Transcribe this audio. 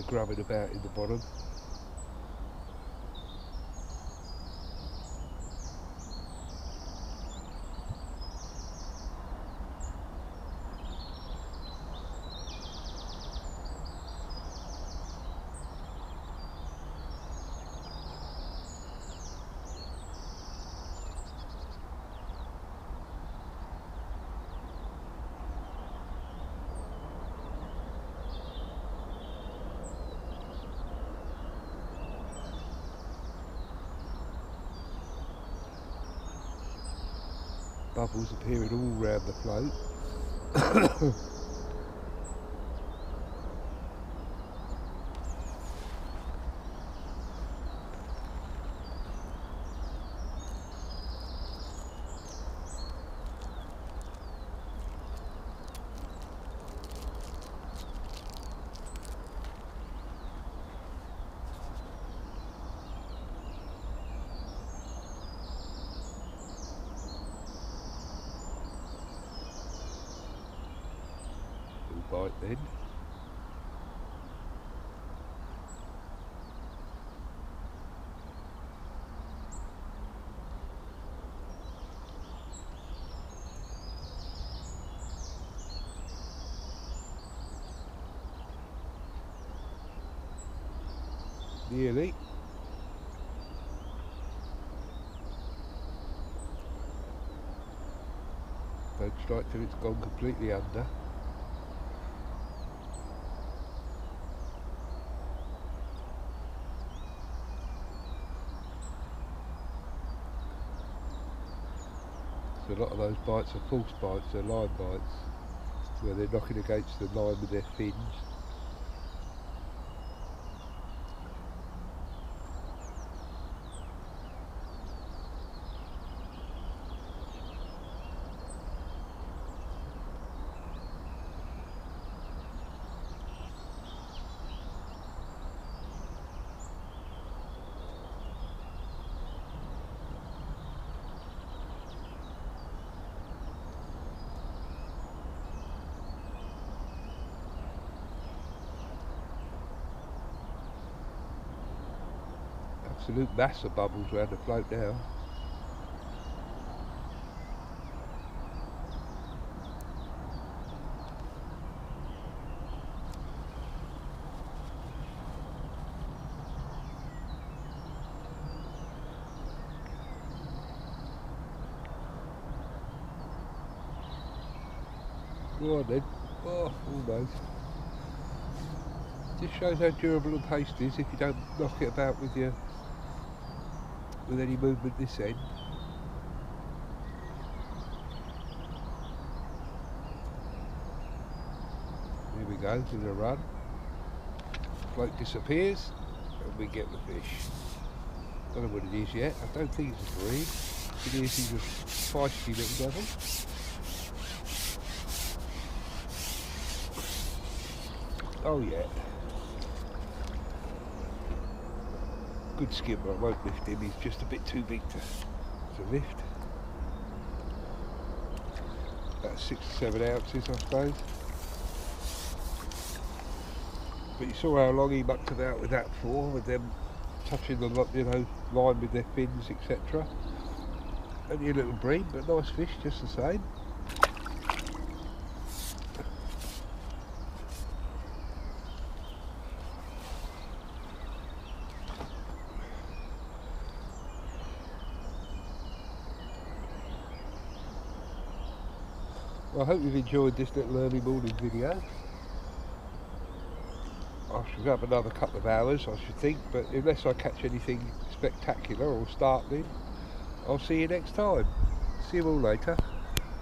grubbing about in the bottom. Bubbles appearing all round the float. Bite then. Nearly. Don't strike till it's gone completely under. A lot of those bites are false bites, they're line bites, where they're knocking against the line with their fins. Absolute mass of bubbles around the float now. Go on then. Oh, almost. Just shows how durable and paste is if you don't knock it about with any movement this end. Here we go, give it a run. Float disappears and we get the fish. Don't know what it is yet. I don't think it's a green. It is, he's a feisty little devil. Oh yeah. Good skimmer, I won't lift him, he's just a bit too big to lift. About 6 to 7 ounces I suppose. But you saw how long he mucked about with that for, with them touching the line with their fins, etc. Only a little bream, but nice fish just the same. Well, I hope you've enjoyed this little early morning video. I shall have another couple of hours, I should think, but unless I catch anything spectacular or startling, I'll see you next time. See you all later.